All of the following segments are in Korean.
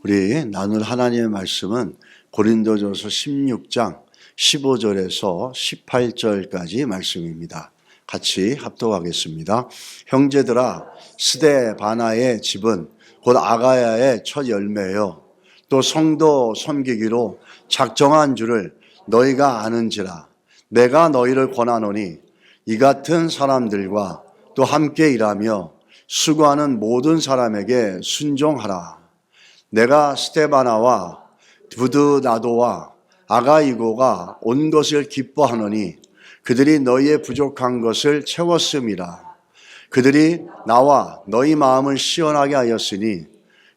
우리 나눌 하나님의 말씀은 고린도전서 16장 15절에서 18절까지 말씀입니다. 같이 합독하겠습니다. 형제들아, 스데바나의 집은 곧 아가야의 첫 열매요 또 성도 섬기기로 작정한 줄을 너희가 아는지라. 내가 너희를 권하노니 이 같은 사람들과 또 함께 일하며 수고하는 모든 사람에게 순종하라. 내가 스데바나와 부드나도와 아가이고가 온 것을 기뻐하노니 그들이 너희의 부족한 것을 채웠음이라. 그들이 나와 너희 마음을 시원하게 하였으니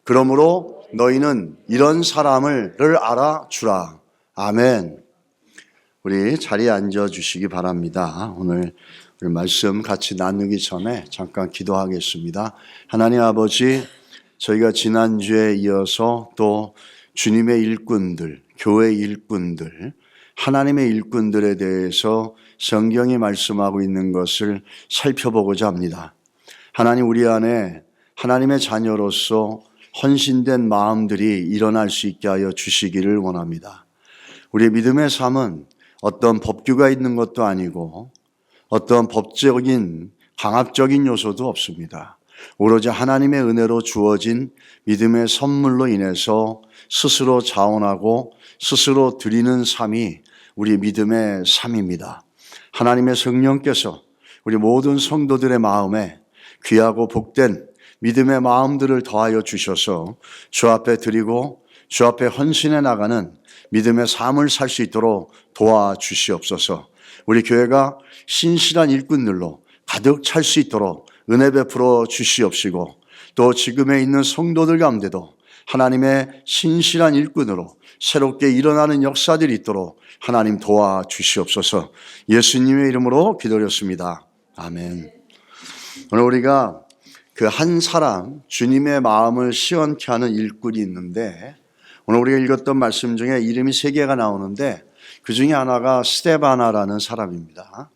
그러므로 너희는 이런 사람을 알아주라. 아멘. 우리 자리에 앉아 주시기 바랍니다. 오늘 우리 말씀 같이 나누기 전에 잠깐 기도하겠습니다. 하나님 아버지, 저희가 지난주에 이어서 또 주님의 일꾼들, 교회 일꾼들, 하나님의 일꾼들에 대해서 성경이 말씀하고 있는 것을 살펴보고자 합니다. 하나님, 우리 안에 하나님의 자녀로서 헌신된 마음들이 일어날 수 있게 하여 주시기를 원합니다. 우리의 믿음의 삶은 어떤 법규가 있는 것도 아니고 어떤 법적인 강압적인 요소도 없습니다. 오로지 하나님의 은혜로 주어진 믿음의 선물로 인해서 스스로 자원하고 스스로 드리는 삶이 우리 믿음의 삶입니다. 하나님의 성령께서 우리 모든 성도들의 마음에 귀하고 복된 믿음의 마음들을 더하여 주셔서 주 앞에 드리고 주 앞에 헌신해 나가는 믿음의 삶을 살 수 있도록 도와주시옵소서. 우리 교회가 신실한 일꾼들로 가득 찰 수 있도록 은혜 베풀어 주시옵시고, 또 지금에 있는 성도들 가운데도 하나님의 신실한 일꾼으로 새롭게 일어나는 역사들이 있도록 하나님 도와주시옵소서. 예수님의 이름으로 기도드렸습니다. 아멘. 오늘 우리가 그 한 사람, 주님의 마음을 시원케 하는 일꾼이 있는데, 오늘 우리가 읽었던 말씀 중에 이름이 3개가 나오는데 그 중에 하나가 스데바나라는 사람입니다.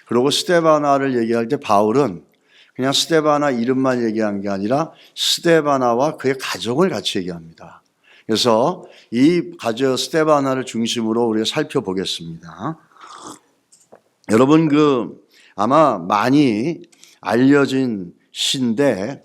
그리고 스데바나를 얘기할 때 바울은 그냥 스데바나 이름만 얘기한 게 아니라 스데바나와 그의 가정을 같이 얘기합니다. 그래서 이 가정 스데바나를 중심으로 우리가 살펴보겠습니다. 여러분, 아마 많이 알려진 시인데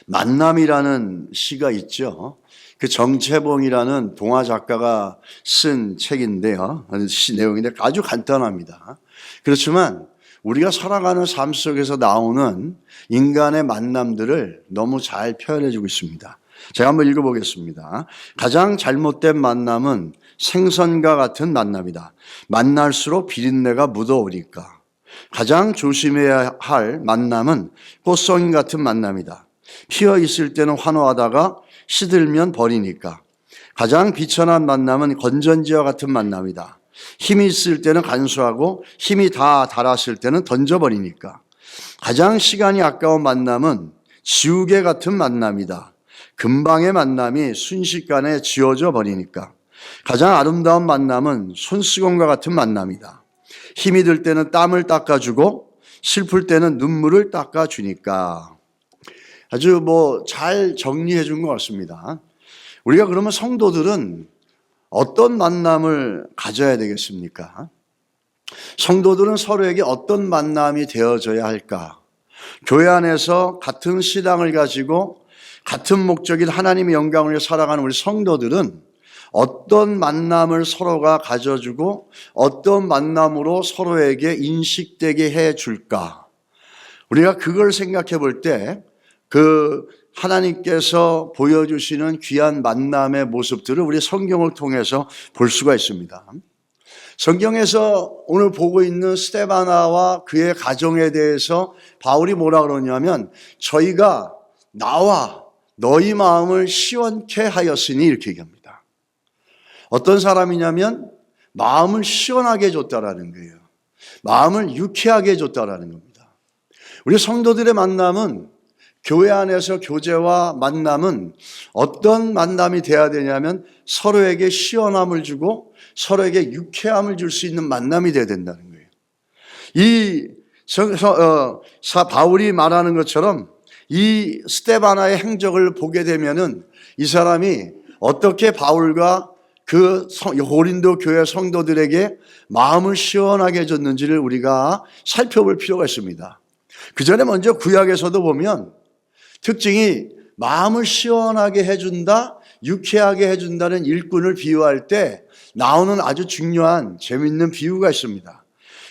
만남이라는 시가 있죠. 그 정채봉이라는 동화 작가가 쓴 책인데요. 시 내용인데 아주 간단합니다. 그렇지만 우리가 살아가는 삶 속에서 나오는 인간의 만남들을 너무 잘 표현해 주고 있습니다. 제가 한번 읽어보겠습니다. 가장 잘못된 만남은 생선과 같은 만남이다. 만날수록 비린내가 묻어오니까. 가장 조심해야 할 만남은 꽃송이 같은 만남이다. 피어 있을 때는 환호하다가 시들면 버리니까. 가장 비천한 만남은 건전지와 같은 만남이다. 힘이 있을 때는 간수하고 힘이 다 닳았을 때는 던져버리니까. 가장 시간이 아까운 만남은 지우개 같은 만남이다. 금방의 만남이 순식간에 지워져 버리니까. 가장 아름다운 만남은 손수건과 같은 만남이다. 힘이 들 때는 땀을 닦아주고 슬플 때는 눈물을 닦아주니까. 아주 잘 정리해 준 것 같습니다. 우리가 그러면 성도들은 어떤 만남을 가져야 되겠습니까? 성도들은 서로에게 어떤 만남이 되어져야 할까? 교회 안에서 같은 신앙을 가지고 같은 목적인 하나님의 영광을 위해 살아가는 우리 성도들은 어떤 만남을 서로가 가져주고 어떤 만남으로 서로에게 인식되게 해줄까? 우리가 그걸 생각해 볼 때 하나님께서 보여주시는 귀한 만남의 모습들을 우리 성경을 통해서 볼 수가 있습니다. 성경에서 오늘 보고 있는 스데바나와 그의 가정에 대해서 바울이 뭐라 그러냐면 저희가 나와 너희 마음을 시원케 하였으니 이렇게 얘기합니다. 어떤 사람이냐면 마음을 시원하게 해줬다라는 거예요. 마음을 유쾌하게 해줬다라는 겁니다. 우리 성도들의 만남은 교회 안에서 교제와 만남은 어떤 만남이 돼야 되냐면 서로에게 시원함을 주고 서로에게 유쾌함을 줄 수 있는 만남이 돼야 된다는 거예요. 바울이 말하는 것처럼 이 스데바나의 행적을 보게 되면은 이 사람이 어떻게 바울과 그 고린도 교회 성도들에게 마음을 시원하게 해줬는지를 우리가 살펴볼 필요가 있습니다. 그 전에 먼저 구약에서도 보면 특징이 마음을 시원하게 해준다, 유쾌하게 해준다는 일꾼을 비유할 때 나오는 아주 중요한 재미있는 비유가 있습니다.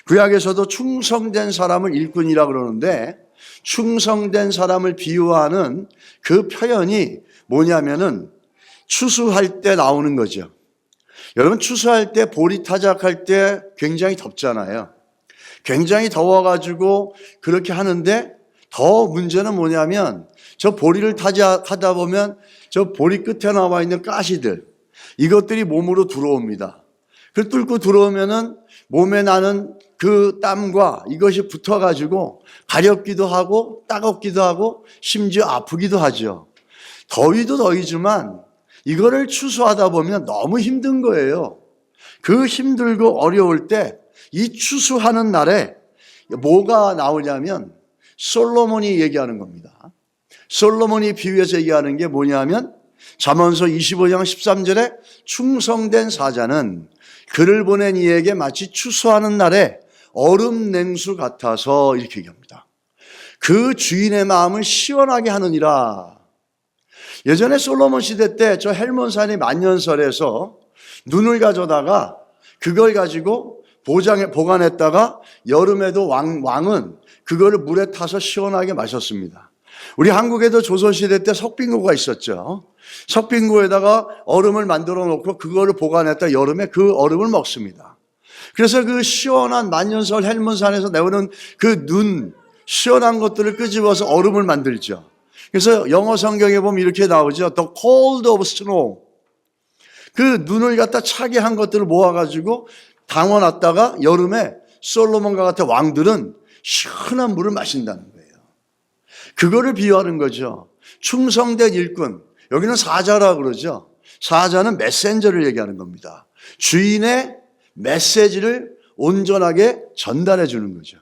구약에서도 충성된 사람을 일꾼이라고 그러는데 충성된 사람을 비유하는 그 표현이 뭐냐면은 추수할 때 나오는 거죠. 여러분 추수할 때 보리타작할 때 굉장히 덥잖아요. 굉장히 더워가지고 그렇게 하는데 더 문제는 뭐냐면 저 보리를 타작하다 보면 저 보리 끝에 나와 있는 가시들 이것들이 몸으로 들어옵니다. 그 뚫고 들어오면은 몸에 나는 그 땀과 이것이 붙어가지고 가렵기도 하고 따갑기도 하고 심지어 아프기도 하죠. 더위도 더위지만 이거를 추수하다 보면 너무 힘든 거예요. 그 힘들고 어려울 때 이 추수하는 날에 뭐가 나오냐면 솔로몬이 얘기하는 겁니다. 솔로몬이 비유해서 얘기하는 게 뭐냐면 잠언서 25장 13절에 충성된 사자는 그를 보낸 이에게 마치 추수하는 날에 얼음 냉수 같아서 이렇게 얘기합니다. 그 주인의 마음을 시원하게 하느니라. 예전에 솔로몬 시대 때 저 헬몬산이 만년설에서 눈을 가져다가 그걸 가지고 보장에 보관했다가 여름에도 왕은 그거를 물에 타서 시원하게 마셨습니다. 우리 한국에도 조선시대 때 석빙고가 있었죠. 석빙고에다가 얼음을 만들어 놓고 그거를 보관했다 여름에 그 얼음을 먹습니다. 그래서 그 시원한 만년설 헬문산에서 나오는 그 눈 시원한 것들을 끄집어서 얼음을 만들죠. 그래서 영어 성경에 보면 이렇게 나오죠. The cold of snow. 그 눈을 갖다 차게 한 것들을 모아가지고 담아놨다가 여름에 솔로몬과 같은 왕들은 시원한 물을 마신다는 거예요. 그거를 비유하는 거죠. 충성된 일꾼. 여기는 사자라고 그러죠. 사자는 메신저를 얘기하는 겁니다. 주인의 메시지를 온전하게 전달해 주는 거죠.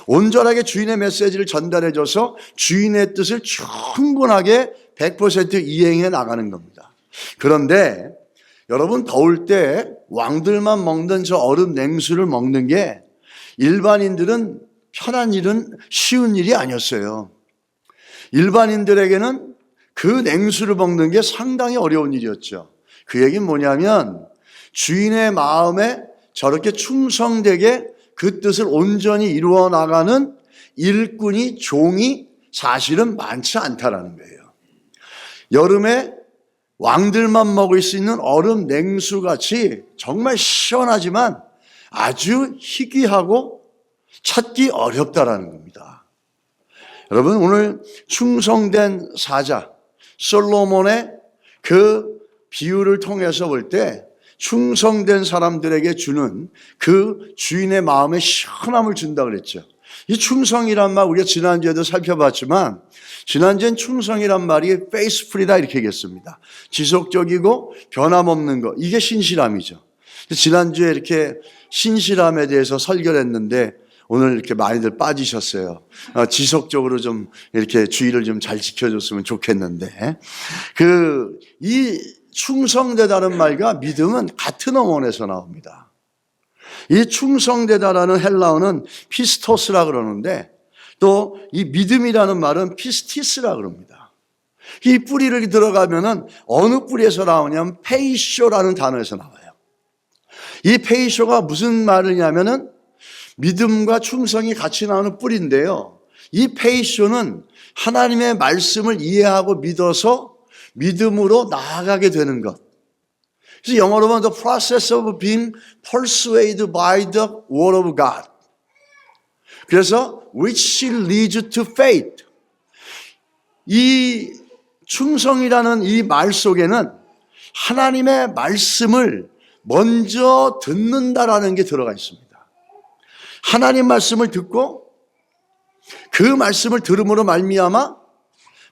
온전하게 주인의 메시지를 전달해 줘서 주인의 뜻을 충분하게 100% 이행해 나가는 겁니다. 그런데 여러분 더울 때 왕들만 먹는 저 얼음 냉수를 먹는 게 일반인들은 편한 일은 쉬운 일이 아니었어요. 일반인들에게는 그 냉수를 먹는 게 상당히 어려운 일이었죠. 그 얘기는 뭐냐면 주인의 마음에 저렇게 충성되게 그 뜻을 온전히 이루어 나가는 일꾼이 종이 사실은 많지 않다라는 거예요. 여름에 왕들만 먹을 수 있는 얼음 냉수같이 정말 시원하지만 아주 희귀하고 찾기 어렵다라는 겁니다. 여러분 오늘 충성된 사자 솔로몬의 그 비유를 통해서 볼 때 충성된 사람들에게 주는 그 주인의 마음에 시원함을 준다고 그랬죠. 이 충성이란 말 우리가 지난주에도 살펴봤지만 지난주엔 충성이란 말이 faithful이다 이렇게 얘기했습니다. 지속적이고 변함없는 거 이게 신실함이죠. 지난주에 이렇게 신실함에 대해서 설교를 했는데 오늘 이렇게 많이들 빠지셨어요. 지속적으로 좀 이렇게 주의를 좀 잘 지켜줬으면 좋겠는데 이 충성되다는 말과 믿음은 같은 어원에서 나옵니다. 이 충성되다라는 헬라어는 피스토스라 그러는데 또 이 믿음이라는 말은 피스티스라 그럽니다. 이 뿌리를 들어가면은 어느 뿌리에서 나오냐면 페이쇼라는 단어에서 나와요. 이 페이쇼가 무슨 말이냐면은 믿음과 충성이 같이 나오는 뿌리인데요. 이 페이쇼는 하나님의 말씀을 이해하고 믿어서 믿음으로 나아가게 되는 것. 그래서 영어로 보면 the process of being persuaded by the word of God. 그래서 which leads to faith. 이 충성이라는 이 말 속에는 하나님의 말씀을 먼저 듣는다라는 게 들어가 있습니다. 하나님 말씀을 듣고 그 말씀을 들음으로 말미암아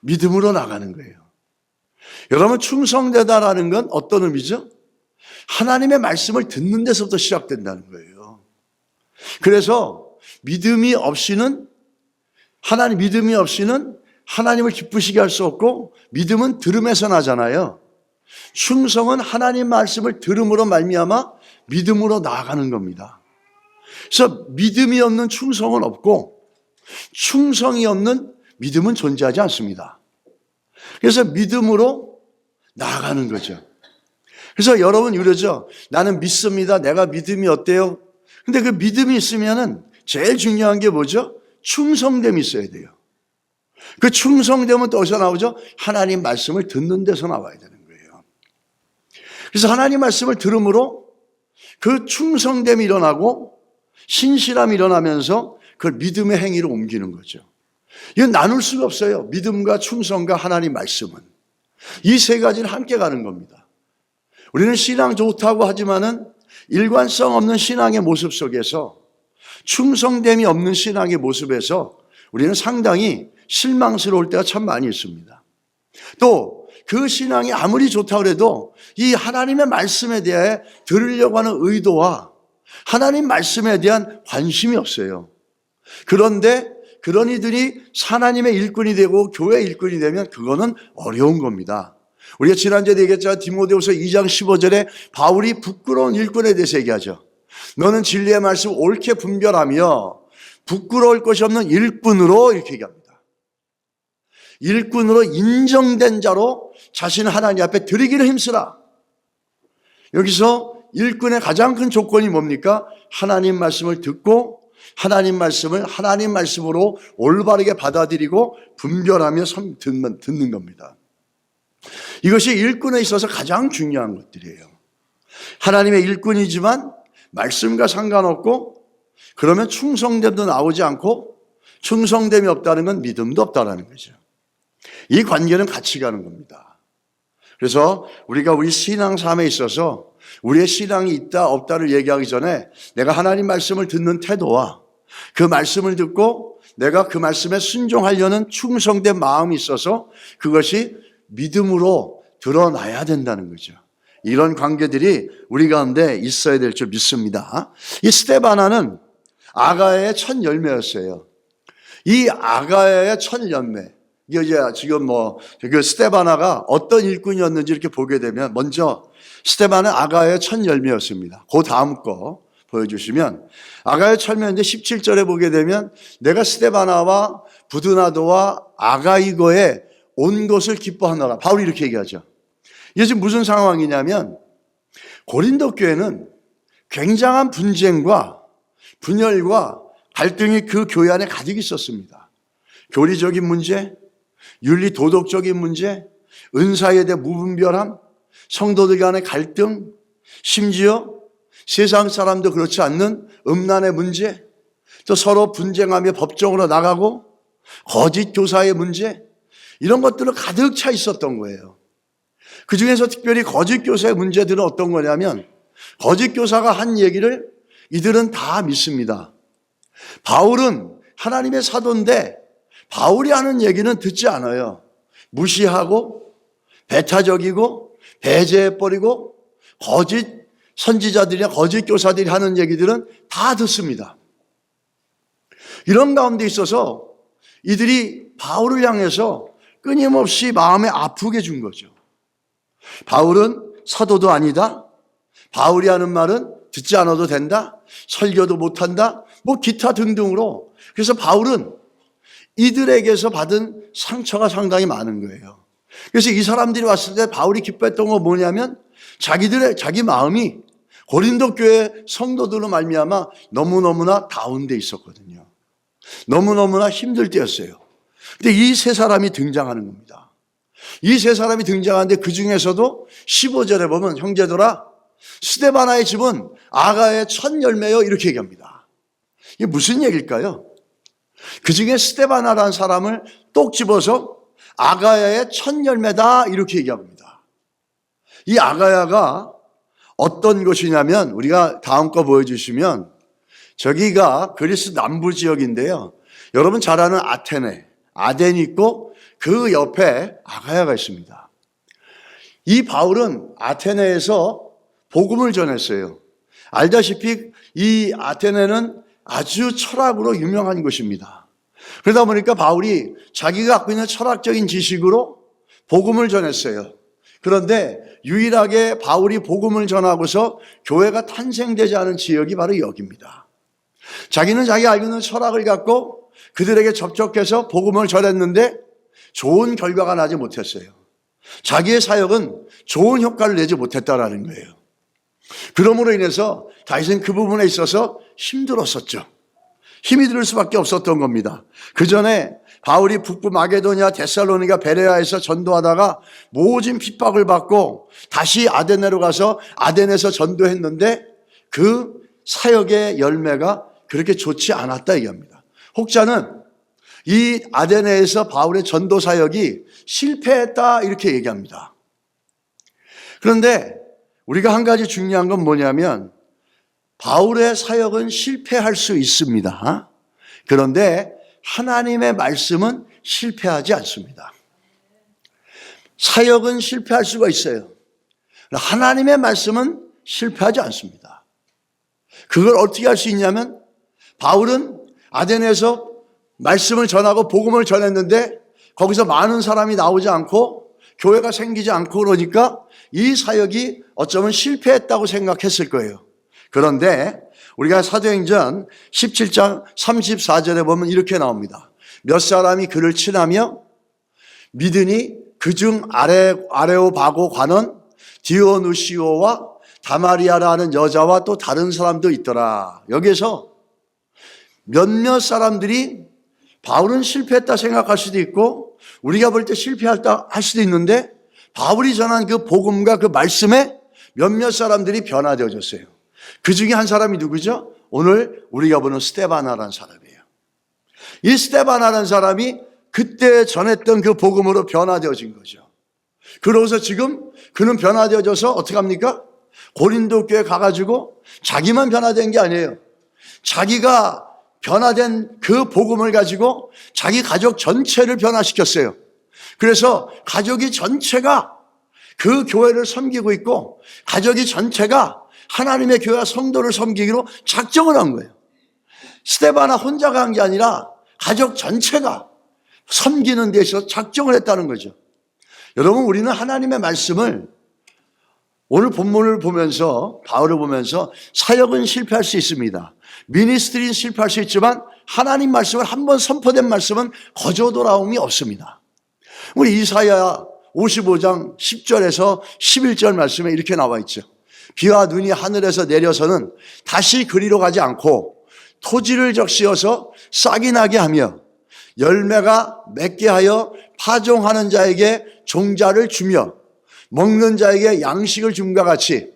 믿음으로 나가는 거예요. 여러분 충성되다라는 건 어떤 의미죠? 하나님의 말씀을 듣는 데서부터 시작된다는 거예요. 그래서 믿음이 없이는 하나님을 기쁘시게 할 수 없고 믿음은 들음에서 나잖아요. 충성은 하나님 말씀을 들음으로 말미암아 믿음으로 나아가는 겁니다. 그래서 믿음이 없는 충성은 없고 충성이 없는 믿음은 존재하지 않습니다. 그래서 믿음으로 나아가는 거죠. 그래서 여러분 이러죠. 나는 믿습니다. 내가 믿음이 어때요? 근데 그 믿음이 있으면은 제일 중요한 게 뭐죠? 충성됨이 있어야 돼요. 그 충성됨은 또 어디서 나오죠? 하나님 말씀을 듣는 데서 나와야 되는 거예요. 그래서 하나님 말씀을 들음으로 그 충성됨이 일어나고 신실함이 일어나면서 그걸 믿음의 행위로 옮기는 거죠. 이건 나눌 수가 없어요. 믿음과 충성과 하나님 말씀은. 이 세 가지는 함께 가는 겁니다. 우리는 신앙 좋다고 하지만은 일관성 없는 신앙의 모습 속에서 충성됨이 없는 신앙의 모습에서 우리는 상당히 실망스러울 때가 참 많이 있습니다. 또 그 신앙이 아무리 좋다고 해도 이 하나님의 말씀에 대해 들으려고 하는 의도와 하나님 말씀에 대한 관심이 없어요. 그런데 그런 이들이 하나님의 일꾼이 되고 교회의 일꾼이 되면 그거는 어려운 겁니다. 우리가 지난주에 얘기했잖아요. 디모데후서 2장 15절에 바울이 부끄러운 일꾼에 대해서 얘기하죠. 너는 진리의 말씀을 옳게 분별하며 부끄러울 것이 없는 일꾼으로 이렇게 얘기합니다. 일꾼으로 인정된 자로 자신을 하나님 앞에 드리기를 힘쓰라. 여기서 일꾼의 가장 큰 조건이 뭡니까? 하나님 말씀을 듣고 하나님 말씀을 하나님 말씀으로 올바르게 받아들이고 분별하며 듣는 겁니다. 이것이 일꾼에 있어서 가장 중요한 것들이에요. 하나님의 일꾼이지만 말씀과 상관없고 그러면 충성됨도 나오지 않고 충성됨이 없다는 건 믿음도 없다는 거죠. 이 관계는 같이 가는 겁니다. 그래서 우리가 우리 신앙 삶에 있어서 우리의 신앙이 있다 없다를 얘기하기 전에 내가 하나님 말씀을 듣는 태도와 그 말씀을 듣고 내가 그 말씀에 순종하려는 충성된 마음이 있어서 그것이 믿음으로 드러나야 된다는 거죠. 이런 관계들이 우리 가운데 있어야 될 줄 믿습니다. 이 스데바나는 아가야의 첫 열매였어요. 이 아가야의 첫 열매. 이제 지금 그 스데바나가 어떤 일꾼이었는지 이렇게 보게 되면 먼저 스데바는 아가야의 첫 열매였습니다. 그 다음 거 보여주시면 아가야의 첫 열매인데 17절에 보게 되면 내가 스데바나와 부드나도와 아가이거에 온 것을 기뻐하노라. 바울이 이렇게 얘기하죠. 이게 지금 무슨 상황이냐면 고린도 교회는 굉장한 분쟁과 분열과 갈등이 그 교회 안에 가득 있었습니다. 교리적인 문제, 윤리 도덕적인 문제, 은사에 대한 무분별함, 성도들 간의 갈등, 심지어 세상 사람도 그렇지 않는 음란의 문제, 또 서로 분쟁하며 법정으로 나가고 거짓 교사의 문제, 이런 것들은 가득 차 있었던 거예요. 그 중에서 특별히 거짓 교사의 문제들은 어떤 거냐면 거짓 교사가 한 얘기를 이들은 다 믿습니다. 바울은 하나님의 사도인데 바울이 하는 얘기는 듣지 않아요. 무시하고 배타적이고 배제해버리고 거짓 선지자들이나 거짓 교사들이 하는 얘기들은 다 듣습니다. 이런 가운데 있어서 이들이 바울을 향해서 끊임없이 마음에 아프게 준 거죠. 바울은 사도도 아니다. 바울이 하는 말은 듣지 않아도 된다. 설교도 못한다. 기타 등등으로. 그래서 바울은 이들에게서 받은 상처가 상당히 많은 거예요. 그래서 이 사람들이 왔을 때 바울이 기뻐했던 건 뭐냐면 자기 마음이 고린도 교회 성도들로 말미암아 너무너무나 다운돼 있었거든요. 너무너무나 힘들 때였어요. 근데 이 세 사람이 등장하는 겁니다. 이 세 사람이 등장하는데 그 중에서도 15절에 보면 형제들아 스데바나의 집은 아가의 첫 열매요 이렇게 얘기합니다. 이게 무슨 얘기일까요? 그 중에 스데바나라는 사람을 똑 집어서 아가야의 첫 열매다 이렇게 얘기합니다. 이 아가야가 어떤 곳이냐면 우리가 다음 거 보여주시면 저기가 그리스 남부 지역인데요. 여러분 잘 아는 아덴이 있고 그 옆에 아가야가 있습니다. 이 바울은 아테네에서 복음을 전했어요. 알다시피 이 아테네는 아주 철학으로 유명한 곳입니다. 그러다 보니까 바울이 자기가 갖고 있는 철학적인 지식으로 복음을 전했어요. 그런데 유일하게 바울이 복음을 전하고서 교회가 탄생되지 않은 지역이 바로 여기입니다. 자기는 자기 알고 있는 철학을 갖고 그들에게 접촉해서 복음을 전했는데 좋은 결과가 나지 못했어요. 자기의 사역은 좋은 효과를 내지 못했다라는 거예요. 그러므로 인해서 다윗은 그 부분에 있어서 힘들었었죠. 힘이 들 수밖에 없었던 겁니다. 그 전에 바울이 북부 마게도니아, 데살로니가, 베레아에서 전도하다가 모진 핍박을 받고 다시 아데네로 가서 아덴에서 전도했는데 그 사역의 열매가 그렇게 좋지 않았다 얘기합니다. 혹자는 이 아데네에서 바울의 전도 사역이 실패했다 이렇게 얘기합니다. 그런데 우리가 한 가지 중요한 건 뭐냐면 바울의 사역은 실패할 수 있습니다. 그런데 하나님의 말씀은 실패하지 않습니다. 사역은 실패할 수가 있어요. 하나님의 말씀은 실패하지 않습니다. 그걸 어떻게 할 수 있냐면 바울은 아덴에서 말씀을 전하고 복음을 전했는데 거기서 많은 사람이 나오지 않고 교회가 생기지 않고 그러니까 이 사역이 어쩌면 실패했다고 생각했을 거예요. 그런데 우리가 사도행전 17장 34절에 보면 이렇게 나옵니다. 몇 사람이 그를 친하며 믿으니 그중 아레오바고 관원 디오누시오와 다마리아라는 여자와 또 다른 사람도 있더라. 여기서 몇몇 사람들이 바울은 실패했다 생각할 수도 있고 우리가 볼 때 실패했다 할 수도 있는데 바울이 전한 그 복음과 그 말씀에 몇몇 사람들이 변화되어졌어요. 그 중에 한 사람이 누구죠? 오늘 우리가 보는 스데바나라는 사람이에요. 이 스데바나라는 사람이 그때 전했던 그 복음으로 변화되어진 거죠. 그러고서 지금 그는 변화되어져서 어떻게 합니까? 고린도 교회 가가지고 자기만 변화된 게 아니에요. 자기가 변화된 그 복음을 가지고 자기 가족 전체를 변화시켰어요. 그래서 가족이 전체가 그 교회를 섬기고 있고 가족이 전체가 하나님의 교회와 성도를 섬기기로 작정을 한 거예요. 스데바나 혼자가 한 게 아니라 가족 전체가 섬기는 데 있어서 작정을 했다는 거죠. 여러분, 우리는 하나님의 말씀을 오늘 본문을 보면서 바울을 보면서 사역은 실패할 수 있습니다. 미니스트리는 실패할 수 있지만 하나님 말씀을 한번 선포된 말씀은 거저 돌아옴이 없습니다. 우리 이사야 55장 10절에서 11절 말씀에 이렇게 나와 있죠. 비와 눈이 하늘에서 내려서는 다시 그리로 가지 않고 토지를 적시어서 싹이 나게 하며 열매가 맺게 하여 파종하는 자에게 종자를 주며 먹는 자에게 양식을 줌과 같이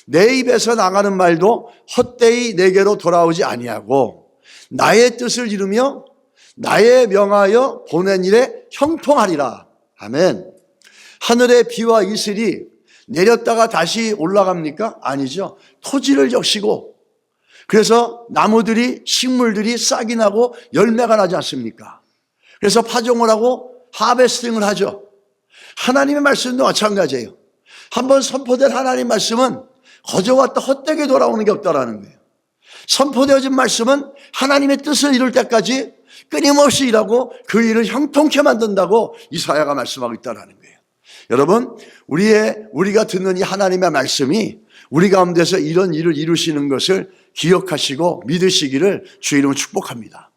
내 입에서 나가는 말도 헛되이 내게로 돌아오지 아니하고 나의 뜻을 이루며 나의 명하여 보낸 일에 형통하리라. 아멘. 하늘의 비와 이슬이 내렸다가 다시 올라갑니까? 아니죠. 토지를 적시고 그래서 나무들이 식물들이 싹이 나고 열매가 나지 않습니까? 그래서 파종을 하고 하베스팅을 하죠. 하나님의 말씀도 마찬가지예요. 한번 선포된 하나님 말씀은 거저 왔다 헛되게 돌아오는 게 없다라는 거예요. 선포되어진 말씀은 하나님의 뜻을 이룰 때까지 끊임없이 일하고 그 일을 형통케 만든다고 이사야가 말씀하고 있다는 거예요. 여러분, 우리가 듣는 이 하나님의 말씀이 우리 가운데서 이런 일을 이루시는 것을 기억하시고 믿으시기를 주 이름으로 축복합니다.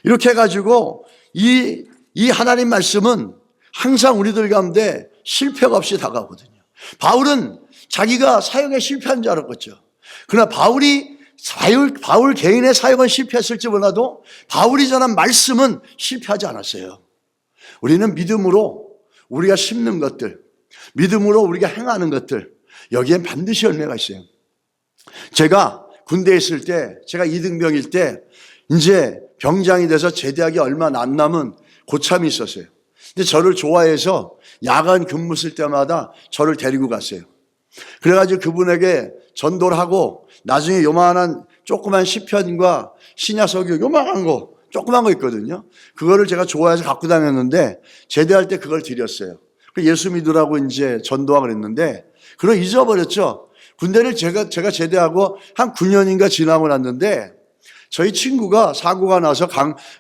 이렇게 해가지고 이 하나님 말씀은 항상 우리들 가운데 실패가 없이 다가오거든요. 바울은 자기가 사역에 실패한 줄 알았겠죠. 그러나 바울 개인의 사역은 실패했을지 몰라도 바울이 전한 말씀은 실패하지 않았어요. 우리는 믿음으로 우리가 심는 것들, 믿음으로 우리가 행하는 것들, 여기엔 반드시 열매가 있어요. 제가 군대에 있을 때, 제가 이등병일 때 이제 병장이 돼서 제대하기 얼마 안 남은 고참이 있었어요. 근데 저를 좋아해서 야간 근무 쓸 때마다 저를 데리고 갔어요. 그래가지고 그분에게 전도를 하고 나중에 요만한 조그만 시편과 신약성경 요만한 거 조그만 거 있거든요. 그거를 제가 좋아해서 갖고 다녔는데 제대할 때 그걸 드렸어요. 예수 믿으라고 이제 전도하고 그랬는데 그걸 잊어버렸죠. 군대를 제가 제대하고 한 9년인가 지나고 났는데 저희 친구가 사고가 나서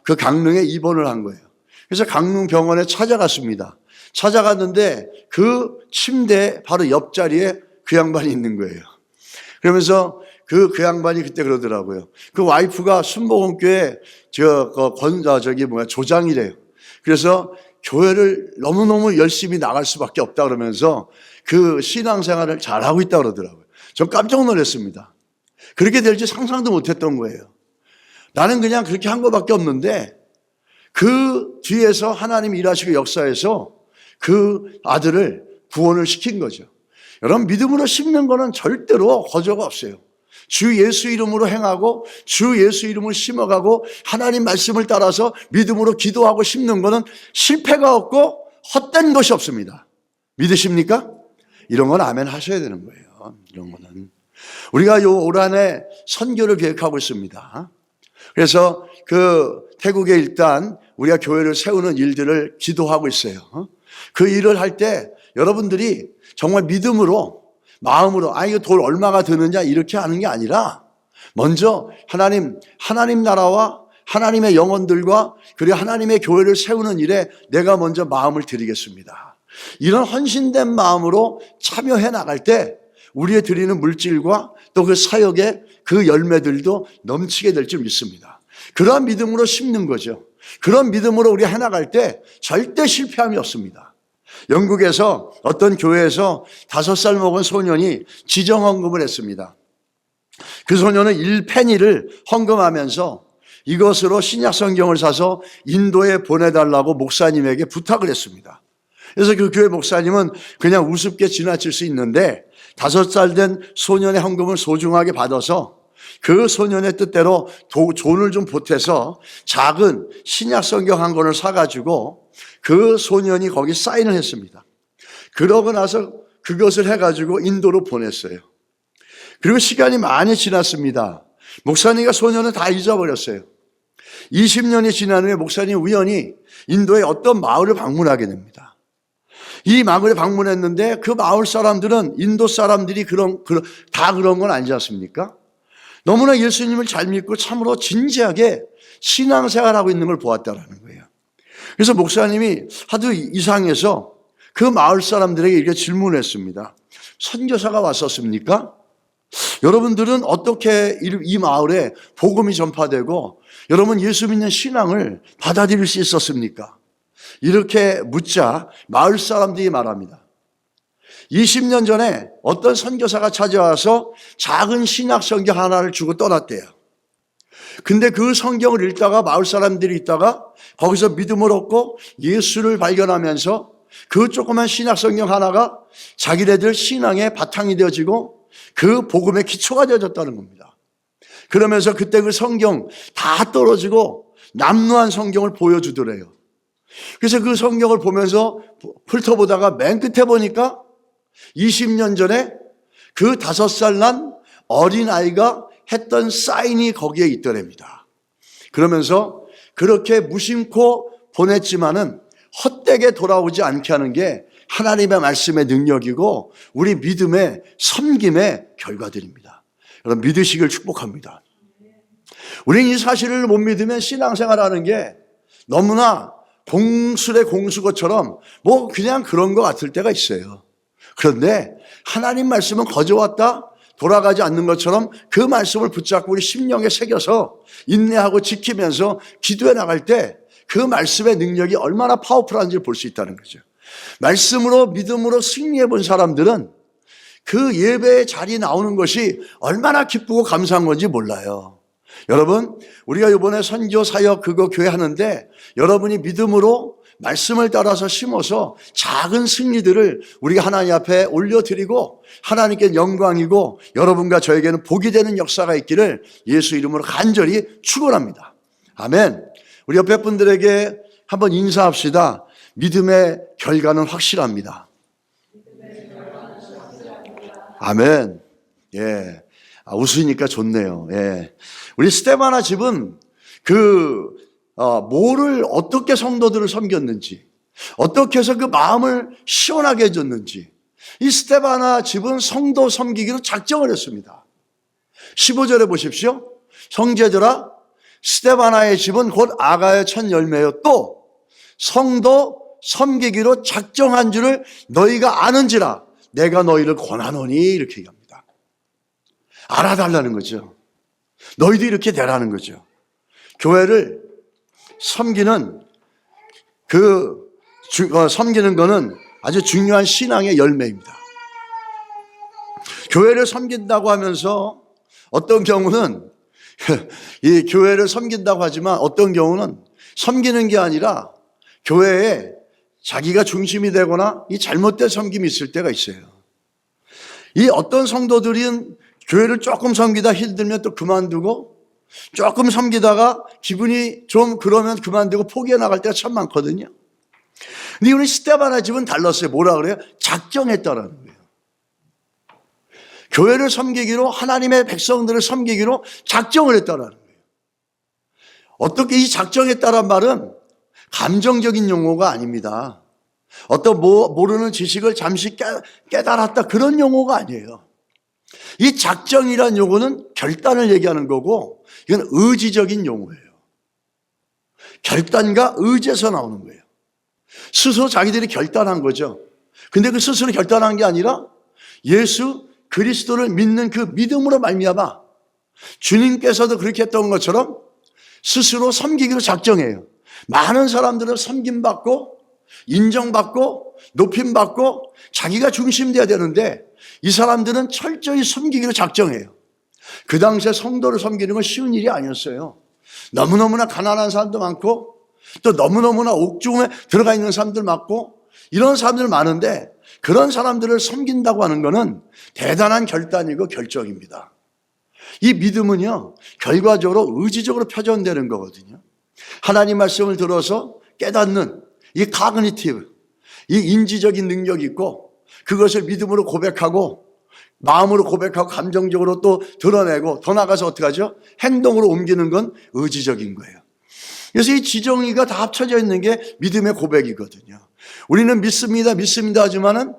그 강릉에 입원을 한 거예요. 그래서 강릉 병원에 찾아갔습니다. 찾아갔는데 그 침대 바로 옆자리에 그 양반이 있는 거예요. 그러면서 그 양반이 그때 그러더라고요. 그 와이프가 순복음교회 조장이래요. 그래서 교회를 너무너무 열심히 나갈 수밖에 없다 그러면서 그 신앙생활을 잘하고 있다 그러더라고요. 전 깜짝 놀랐습니다. 그렇게 될지 상상도 못했던 거예요. 나는 그냥 그렇게 한 것밖에 없는데 그 뒤에서 하나님 일하시고 역사에서 그 아들을 구원을 시킨 거죠. 여러분, 믿음으로 심는 거는 절대로 거저가 없어요. 주 예수 이름으로 행하고 주 예수 이름을 심어가고 하나님 말씀을 따라서 믿음으로 기도하고 심는 거는 실패가 없고 헛된 것이 없습니다. 믿으십니까? 이런 건 아멘 하셔야 되는 거예요. 이런 거는. 우리가 올 한해 선교를 계획하고 있습니다. 그래서 그 태국에 일단 우리가 교회를 세우는 일들을 기도하고 있어요. 그 일을 할 때 여러분들이 정말 믿음으로 마음으로 이거 돌 얼마가 드느냐 이렇게 하는 게 아니라 먼저 하나님 나라와 하나님의 영혼들과 그리고 하나님의 교회를 세우는 일에 내가 먼저 마음을 드리겠습니다. 이런 헌신된 마음으로 참여해 나갈 때 우리의 드리는 물질과 또 그 사역의 그 열매들도 넘치게 될 줄 믿습니다. 그런 믿음으로 심는 거죠. 그런 믿음으로 우리 해나갈 때 절대 실패함이 없습니다. 영국에서 어떤 교회에서 5살 먹은 소년이 지정헌금을 했습니다. 그 소년은 1페니를 헌금하면서 이것으로 신약 성경을 사서 인도에 보내달라고 목사님에게 부탁을 했습니다. 그래서 그 교회 목사님은 그냥 우습게 지나칠 수 있는데 5살 된 소년의 헌금을 소중하게 받아서 그 소년의 뜻대로 돈을 좀 보태서 작은 신약 성경 한 권을 사가지고 그 소년이 거기 사인을 했습니다. 그러고 나서 그것을 해가지고 인도로 보냈어요. 그리고 시간이 많이 지났습니다. 목사님과 소년은 다 잊어버렸어요. 20년이 지난 후에 목사님 우연히 인도의 어떤 마을을 방문하게 됩니다. 이 마을에 방문했는데 그 마을 사람들은 인도 사람들이 다 그런 건 아니지 않습니까? 너무나 예수님을 잘 믿고 참으로 진지하게 신앙생활하고 있는 걸 보았다라는 거예요. 그래서 목사님이 하도 이상해서 그 마을 사람들에게 이렇게 질문했습니다. 선교사가 왔었습니까? 여러분들은 어떻게 이 마을에 복음이 전파되고 여러분 예수 믿는 신앙을 받아들일 수 있었습니까? 이렇게 묻자 마을 사람들이 말합니다. 20년 전에 어떤 선교사가 찾아와서 작은 신약 성경 하나를 주고 떠났대요. 근데 그 성경을 읽다가 마을 사람들이 있다가 거기서 믿음을 얻고 예수를 발견하면서 그 조그만 신약 성경 하나가 자기네들 신앙의 바탕이 되어지고 그 복음의 기초가 되어졌다는 겁니다. 그러면서 그때 그 성경 다 떨어지고 남루한 성경을 보여주더래요. 그래서 그 성경을 보면서 훑어보다가 맨 끝에 보니까 20년 전에 그 5살 난 어린아이가 했던 사인이 거기에 있더랍니다. 그러면서 그렇게 무심코 보냈지만은 헛되게 돌아오지 않게 하는 게 하나님의 말씀의 능력이고 우리 믿음의 섬김의 결과들입니다. 여러분 믿으시길 축복합니다. 우리는 이 사실을 못 믿으면 신앙생활하는 게 너무나 공술의 공수거처럼 뭐 그냥 그런 것 같을 때가 있어요. 그런데 하나님 말씀은 거저왔다 돌아가지 않는 것처럼 그 말씀을 붙잡고 우리 심령에 새겨서 인내하고 지키면서 기도해 나갈 때 그 말씀의 능력이 얼마나 파워풀한지를 볼 수 있다는 거죠. 말씀으로 믿음으로 승리해 본 사람들은 그 예배의 자리에 나오는 것이 얼마나 기쁘고 감사한 건지 몰라요. 여러분 우리가 이번에 선교 사역 그거 교회 하는데 여러분이 믿음으로 말씀을 따라서 심어서 작은 승리들을 우리가 하나님 앞에 올려드리고 하나님께 영광이고 여러분과 저에게는 복이 되는 역사가 있기를 예수 이름으로 간절히 축원합니다. 아멘. 우리 옆에 분들에게 한번 인사합시다. 믿음의 결과는 확실합니다. 아멘. 예. 웃으니까 좋네요. 예. 우리 스테바나 집은 뭐를 어떻게 성도들을 섬겼는지, 어떻게 해서 그 마음을 시원하게 해줬는지, 이 스테바나 집은 성도 섬기기로 작정을 했습니다. 15절에 보십시오. 형제들아, 스데바나의 집은 곧 아가의 첫 열매요. 또 성도 섬기기로 작정한 줄을 너희가 아는지라 내가 너희를 권하노니 이렇게 얘기합니다. 알아달라는 거죠. 너희도 이렇게 되라는 거죠. 교회를 섬기는 섬기는 거는 아주 중요한 신앙의 열매입니다. 교회를 섬긴다고 하면서 어떤 경우는 이 교회를 섬긴다고 하지만 어떤 경우는 섬기는 게 아니라 교회에 자기가 중심이 되거나 이 잘못된 섬김이 있을 때가 있어요. 이 어떤 성도들은 교회를 조금 섬기다 힘들면 또 그만두고 조금 섬기다가 기분이 좀 그러면 그만두고 포기해 나갈 때가 참 많거든요. 근데 우리 스데바나 집은 달랐어요. 뭐라 그래요? 작정했다라는 거예요. 교회를 섬기기로 하나님의 백성들을 섬기기로 작정을 했다라는 거예요. 어떻게 이 작정했다란 말은 감정적인 용어가 아닙니다. 어떤 모르는 지식을 잠시 깨달았다 그런 용어가 아니에요. 이 작정이란 용어는 결단을 얘기하는 거고 이건 의지적인 용어예요. 결단과 의지에서 나오는 거예요. 스스로 자기들이 결단한 거죠. 근데 그 스스로 결단한 게 아니라 예수 그리스도를 믿는 그 믿음으로 말미암아 주님께서도 그렇게 했던 것처럼 스스로 섬기기로 작정해요. 많은 사람들은 섬김받고 인정받고 높임받고 자기가 중심돼야 되는데 이 사람들은 철저히 섬기기로 작정해요. 그 당시에 성도를 섬기는 건 쉬운 일이 아니었어요. 너무너무나 가난한 사람도 많고 또 너무너무나 옥중에 들어가 있는 사람들 많고 이런 사람들 많은데 그런 사람들을 섬긴다고 하는 것은 대단한 결단이고 결정입니다. 이 믿음은요 결과적으로 의지적으로 표현되는 거거든요. 하나님 말씀을 들어서 깨닫는 이 카그니티브, 이 인지적인 능력이 있고 그것을 믿음으로 고백하고 마음으로 고백하고 감정적으로 또 드러내고 더 나아가서 어떻게 하죠? 행동으로 옮기는 건 의지적인 거예요. 그래서 이 지정의가 다 합쳐져 있는 게 믿음의 고백이거든요. 우리는 믿습니다 하지만은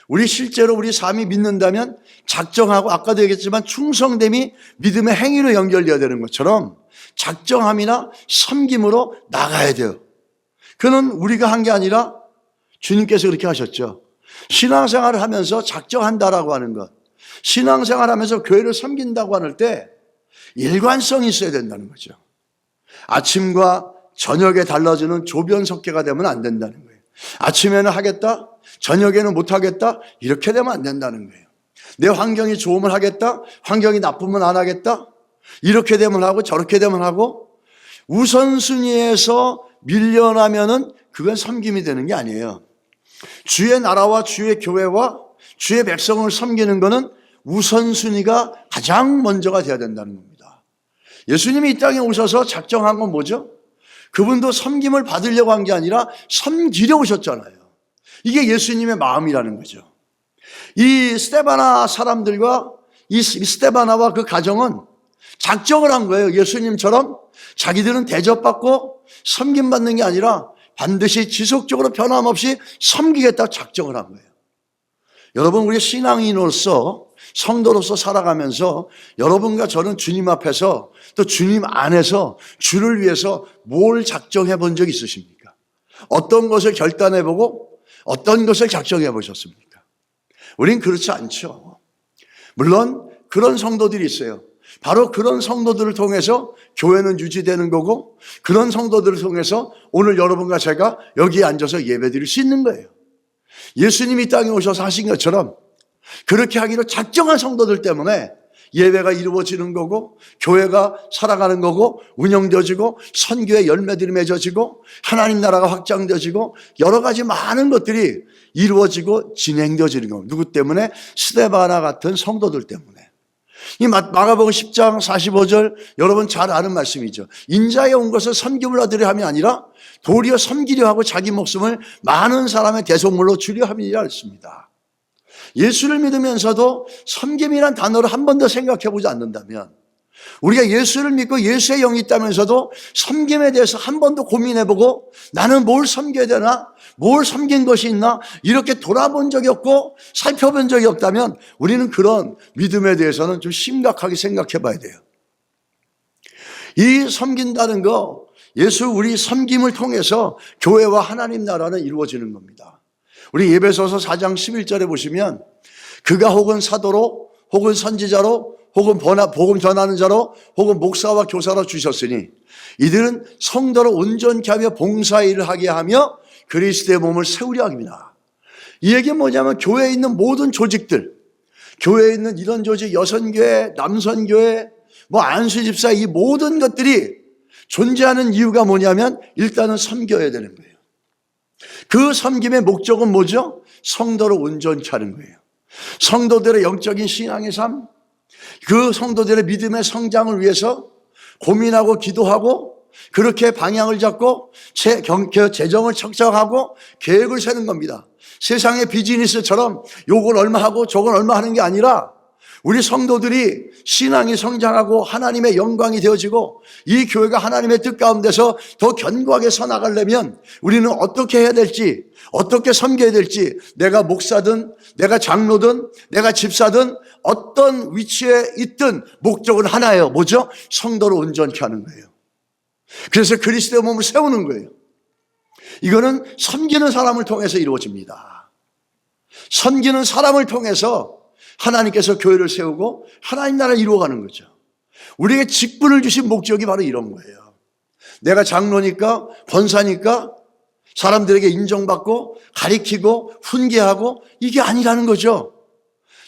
우리 실제로 우리 삶이 믿는다면 작정하고 아까도 얘기했지만 충성됨이 믿음의 행위로 연결되어야 되는 것처럼 작정함이나 섬김으로 나가야 돼요. 그는 우리가 한 게 아니라 주님께서 그렇게 하셨죠. 신앙생활을 하면서 작정한다라고 하는 것, 신앙생활을 하면서 교회를 섬긴다고 하는 때 일관성이 있어야 된다는 거죠. 아침과 저녁에 달라지는 조변석계가 되면 안 된다는 거예요. 아침에는 하겠다, 저녁에는 못하겠다, 이렇게 되면 안 된다는 거예요. 내 환경이 좋으면 하겠다, 환경이 나쁘면 안 하겠다, 이렇게 되면 하고 저렇게 되면 하고 우선순위에서 밀려나면은 그건 섬김이 되는 게 아니에요. 주의 나라와 주의 교회와 주의 백성을 섬기는 것은 우선순위가 가장 먼저가 돼야 된다는 겁니다. 예수님이 이 땅에 오셔서 작정한 건 뭐죠? 그분도 섬김을 받으려고 한 게 아니라 섬기려 오셨잖아요. 이게 예수님의 마음이라는 거죠. 이 스데바나 사람들과 이 스데바나와 그 가정은 작정을 한 거예요. 예수님처럼 자기들은 대접받고 섬김받는 게 아니라 반드시 지속적으로 변함없이 섬기겠다 작정을 한 거예요. 여러분, 우리 신앙인으로서 성도로서 살아가면서 여러분과 저는 주님 앞에서 또 주님 안에서 주를 위해서 뭘 작정해 본 적 있으십니까? 어떤 것을 결단해 보고 어떤 것을 작정해 보셨습니까? 우린 그렇지 않죠. 물론 그런 성도들이 있어요. 바로 그런 성도들을 통해서 교회는 유지되는 거고 그런 성도들을 통해서 오늘 여러분과 제가 여기에 앉아서 예배드릴 수 있는 거예요. 예수님이 이 땅에 오셔서 하신 것처럼 그렇게 하기로 작정한 성도들 때문에 예배가 이루어지는 거고 교회가 살아가는 거고 운영되어지고 선교의 열매들이 맺어지고 하나님 나라가 확장되어지고 여러 가지 많은 것들이 이루어지고 진행되어지는 겁니다. 누구 때문에? 스데바나 같은 성도들 때문에. 이 마가복음 10장 45절 여러분 잘 아는 말씀이죠. 인자에 온 것을 섬김을 얻으려 함이 아니라 도리어 섬기려 하고 자기 목숨을 많은 사람의 대속물로 주려 함이라 했습니다. 예수를 믿으면서도 섬김이란 단어를 한 번도 생각해 보지 않는다면 우리가 예수를 믿고 예수의 영이 있다면서도 섬김에 대해서 한 번도 고민해보고 나는 뭘 섬겨야 되나? 뭘 섬긴 것이 있나? 이렇게 돌아본 적이 없고 살펴본 적이 없다면 우리는 그런 믿음에 대해서는 좀 심각하게 생각해 봐야 돼요. 이 섬긴다는 거, 예수 우리 섬김을 통해서 교회와 하나님 나라는 이루어지는 겁니다. 우리 에베소서 4장 11절에 보시면 그가 혹은 사도로 혹은 선지자로 혹은 복음 전하는 자로 혹은 목사와 교사로 주셨으니 이들은 성도로 온전케 하며 봉사일을 하게 하며 그리스도의 몸을 세우려 합니다. 이 얘기는 뭐냐면 교회에 있는 모든 조직들, 교회에 있는 이런 조직, 여선교회, 남선교회, 안수집사, 이 모든 것들이 존재하는 이유가 뭐냐면 일단은 섬겨야 되는 거예요. 그 섬김의 목적은 뭐죠? 성도를 온전케 하는 거예요. 성도들의 영적인 신앙의 삶, 그 성도들의 믿음의 성장을 위해서 고민하고 기도하고 그렇게 방향을 잡고 재정을 책정하고 계획을 세는 겁니다. 세상의 비즈니스처럼 요걸 얼마 하고 저걸 얼마 하는 게 아니라 우리 성도들이 신앙이 성장하고 하나님의 영광이 되어지고 이 교회가 하나님의 뜻 가운데서 더 견고하게 서나가려면 우리는 어떻게 해야 될지, 어떻게 섬겨야 될지, 내가 목사든 내가 장로든 내가 집사든 어떤 위치에 있든 목적은 하나예요. 뭐죠? 성도를 온전케 하는 거예요. 그래서 그리스도의 몸을 세우는 거예요. 이거는 섬기는 사람을 통해서 이루어집니다. 섬기는 사람을 통해서 하나님께서 교회를 세우고 하나님 나라를 이루어가는 거죠. 우리에게 직분을 주신 목적이 바로 이런 거예요. 내가 장로니까 권사니까 사람들에게 인정받고 가리키고 훈계하고 이게 아니라는 거죠.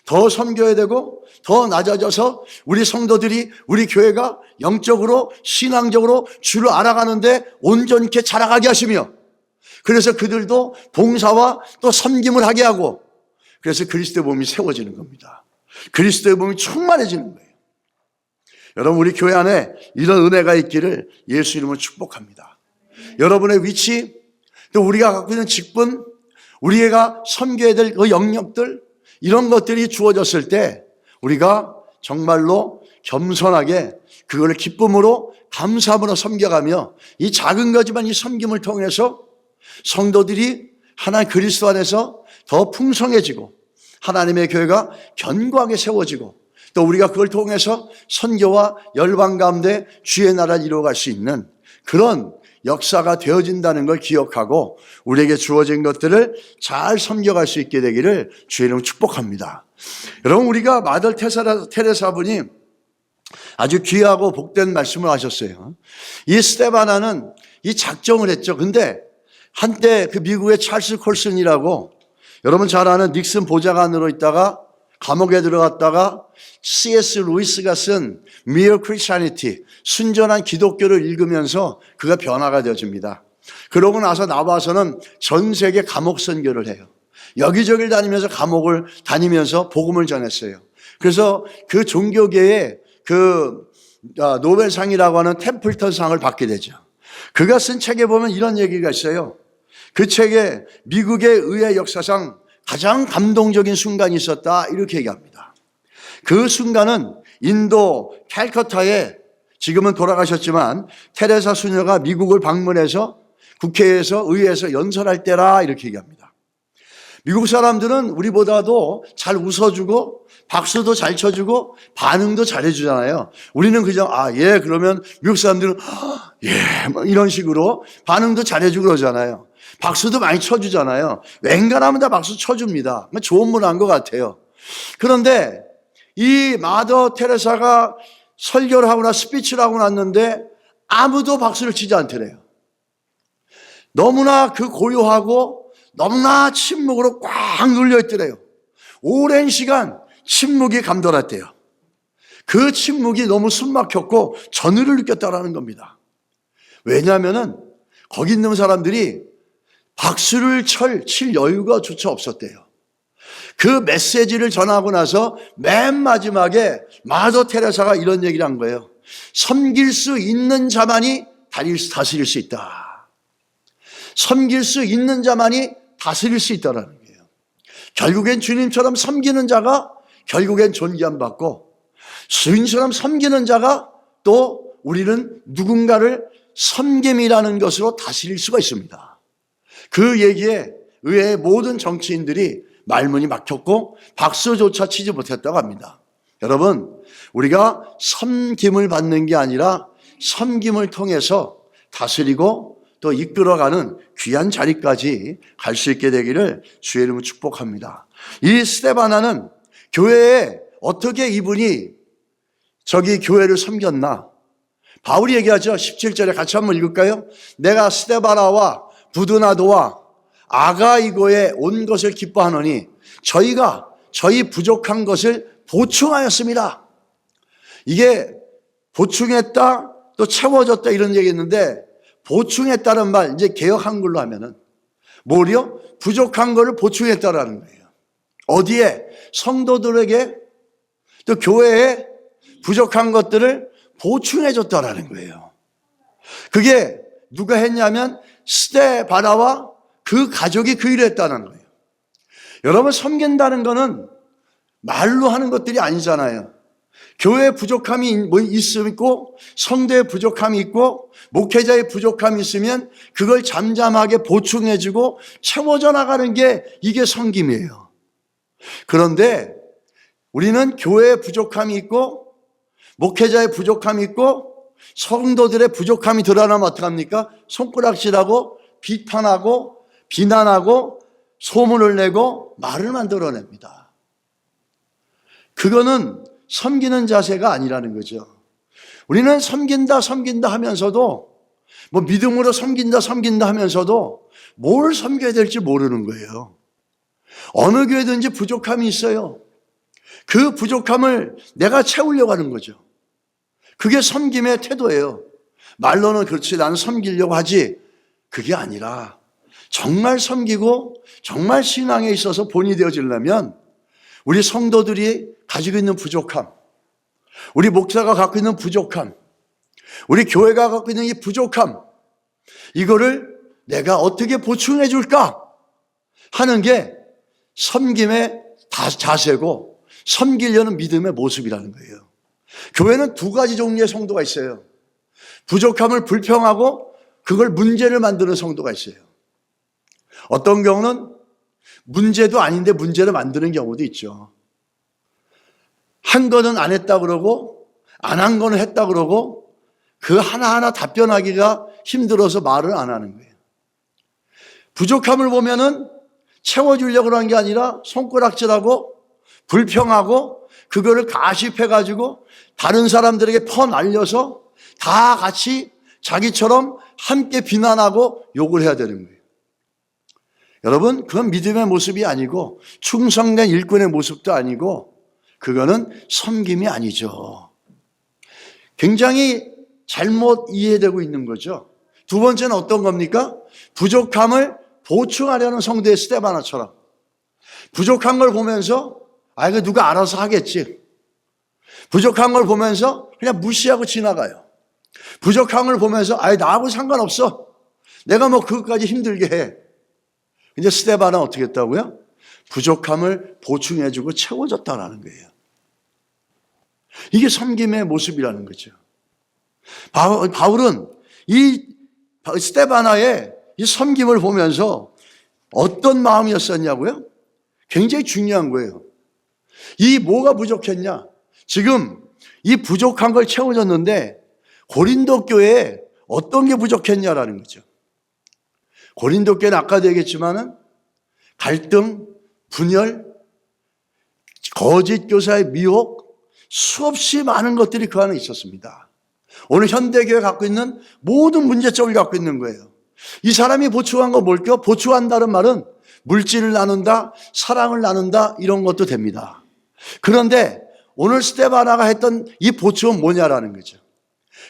더 섬겨야 되고 더 낮아져서 우리 성도들이 우리 교회가 영적으로 신앙적으로 주를 알아가는데 온전케 자라가게 하시며 그래서 그들도 봉사와 또 섬김을 하게 하고 그래서 그리스도의 몸이 세워지는 겁니다. 그리스도의 몸이 충만해지는 거예요. 여러분 우리 교회 안에 이런 은혜가 있기를 예수 이름으로 축복합니다. 여러분의 위치 또 우리가 갖고 있는 직분 우리가 섬겨야 될 그 영역들 이런 것들이 주어졌을 때 우리가 정말로 겸손하게 그걸 기쁨으로 감사함으로 섬겨가며 이 작은 거지만 이 섬김을 통해서 성도들이 하나님 그리스도 안에서 더 풍성해지고 하나님의 교회가 견고하게 세워지고 또 우리가 그걸 통해서 선교와 열방 가운데 주의 나라를 이루어갈 수 있는 그런 역사가 되어진다는 걸 기억하고 우리에게 주어진 것들을 잘 섬겨갈 수 있게 되기를 주의 이름으로 축복합니다. 여러분 우리가 마더 테레사 분이 아주 귀하고 복된 말씀을 하셨어요. 이 스테바나는 이 작정을 했죠. 근데 한때 그 미국의 찰스 콜슨이라고 여러분 잘 아는 닉슨 보좌관으로 있다가 감옥에 들어갔다가 C.S. 루이스가 쓴 Mere Christianity, 순전한 기독교를 읽으면서 그가 변화가 되어집니다. 그러고 나서 나와서는 전 세계 감옥 선교를 해요. 여기저기를 다니면서 감옥을 다니면서 복음을 전했어요. 그래서 그 종교계에 그 노벨상이라고 하는 템플턴 상을 받게 되죠. 그가 쓴 책에 보면 이런 얘기가 있어요. 그 책에 미국의 의회 역사상 가장 감동적인 순간이 있었다 이렇게 얘기합니다. 그 순간은 인도 캘커타에 지금은 돌아가셨지만 테레사 수녀가 미국을 방문해서 국회에서 의회에서 연설할 때라 이렇게 얘기합니다. 미국 사람들은 우리보다도 잘 웃어주고 박수도 잘 쳐주고 반응도 잘해주잖아요. 우리는 그저 예 그러면 미국 사람들은 예 뭐 이런 식으로 반응도 잘해주고 그러잖아요. 박수도 많이 쳐주잖아요. 웬간하면 다 박수 쳐줍니다. 좋은 문화인 것 같아요. 그런데 이 마더 테레사가 설교를 하거나 스피치를 하고 났는데 아무도 박수를 치지 않더래요. 너무나 그 고요하고 너무나 침묵으로 꽉 눌려있더래요. 오랜 시간 침묵이 감돌았대요. 그 침묵이 너무 숨막혔고 전율을 느꼈다라는 겁니다. 왜냐하면은 거기 있는 사람들이 박수를 칠 여유가 조차 없었대요. 그 메시지를 전하고 나서 맨 마지막에 마더 테레사가 이런 얘기를 한 거예요. 섬길 수 있는 자만이 다스릴 수 있다. 섬길 수 있는 자만이 다스릴 수 있다는 거예요. 결국엔 주님처럼 섬기는 자가 결국엔 존귀함 받고 주인처럼 섬기는 자가 또 우리는 누군가를 섬김이라는 것으로 다스릴 수가 있습니다. 그 얘기에 의회의 모든 정치인들이 말문이 막혔고 박수조차 치지 못했다고 합니다. 여러분 우리가 섬김을 받는 게 아니라 섬김을 통해서 다스리고 또 이끌어가는 귀한 자리까지 갈 수 있게 되기를 주의 이름으로 축복합니다. 이 스데바나는 교회에 어떻게 이분이 저기 교회를 섬겼나? 바울이 얘기하죠. 17절에 같이 한번 읽을까요? 내가 스데바나와 부드나도와 아가이고에 온 것을 기뻐하노니 저희가 저희 부족한 것을 보충하였습니다. 이게 보충했다 또 채워졌다 이런 얘기했는데, 보충했다는 말 이제 개역 한글로 하면은 뭐요? 부족한 거를 보충했다라는 거예요. 어디에? 성도들에게 또 교회에 부족한 것들을 보충해 줬다라는 거예요. 그게 누가 했냐면 스데바나와 그 가족이 그 일을 했다는 거예요. 여러분, 섬긴다는 거는 말로 하는 것들이 아니잖아요. 교회에 부족함이 있고 성도의 부족함이 있고 목회자의 부족함이 있으면 그걸 잠잠하게 보충해주고 채워져 나가는 게 이게 섬김이에요. 그런데 우리는 교회에 부족함이 있고 목회자의 부족함이 있고 성도들의 부족함이 드러나면 어떡합니까? 손가락질하고 비판하고 비난하고 소문을 내고 말을 만들어냅니다. 그거는 섬기는 자세가 아니라는 거죠. 우리는 섬긴다 하면서도 믿음으로 섬긴다 하면서도 뭘 섬겨야 될지 모르는 거예요. 어느 교회든지 부족함이 있어요. 그 부족함을 내가 채우려고 하는 거죠. 그게 섬김의 태도예요. 말로는 그렇지 나는 섬기려고 하지, 그게 아니라 정말 섬기고 정말 신앙에 있어서 본이 되어지려면 우리 성도들이 가지고 있는 부족함, 우리 목사가 갖고 있는 부족함, 우리 교회가 갖고 있는 이 부족함, 이거를 내가 어떻게 보충해 줄까 하는 게 섬김의 자세고 섬기려는 믿음의 모습이라는 거예요. 교회는 두 가지 종류의 성도가 있어요. 부족함을 불평하고 그걸 문제를 만드는 성도가 있어요. 어떤 경우는 문제도 아닌데 문제를 만드는 경우도 있죠. 한 거는 안 했다 그러고 안 한 거는 했다 그러고 그 하나하나 답변하기가 힘들어서 말을 안 하는 거예요. 부족함을 보면은 채워주려고 하는 게 아니라 손가락질하고 불평하고 그거를 가십해가지고 다른 사람들에게 퍼날려서 다 같이 자기처럼 함께 비난하고 욕을 해야 되는 거예요. 여러분, 그건 믿음의 모습이 아니고 충성된 일꾼의 모습도 아니고 그거는 섬김이 아니죠. 굉장히 잘못 이해되고 있는 거죠. 두 번째는 어떤 겁니까? 부족함을 보충하려는 성도의 스데바나처럼 부족한 걸 보면서 이거 누가 알아서 하겠지. 부족한 걸 보면서 그냥 무시하고 지나가요. 부족한 걸 보면서 나하고 상관없어. 내가 그것까지 힘들게 해. 근데 스데바나는 어떻게 했다고요? 부족함을 보충해주고 채워줬다라는 거예요. 이게 섬김의 모습이라는 거죠. 바울은 이 스데바나의 이 섬김을 보면서 어떤 마음이었었냐고요? 굉장히 중요한 거예요. 이 뭐가 부족했냐? 지금 이 부족한 걸 채워줬는데 고린도 교회에 어떤 게 부족했냐라는 거죠. 고린도 교회는 아까도 얘기했지만은 갈등, 분열, 거짓 교사의 미혹, 수없이 많은 것들이 그 안에 있었습니다. 오늘 현대교회 갖고 있는 모든 문제점을 갖고 있는 거예요. 이 사람이 보충한 거 뭘까요? 보충한다는 말은 물질을 나눈다, 사랑을 나눈다 이런 것도 됩니다. 그런데 오늘 스데바나가 했던 이 보충은 뭐냐라는 거죠.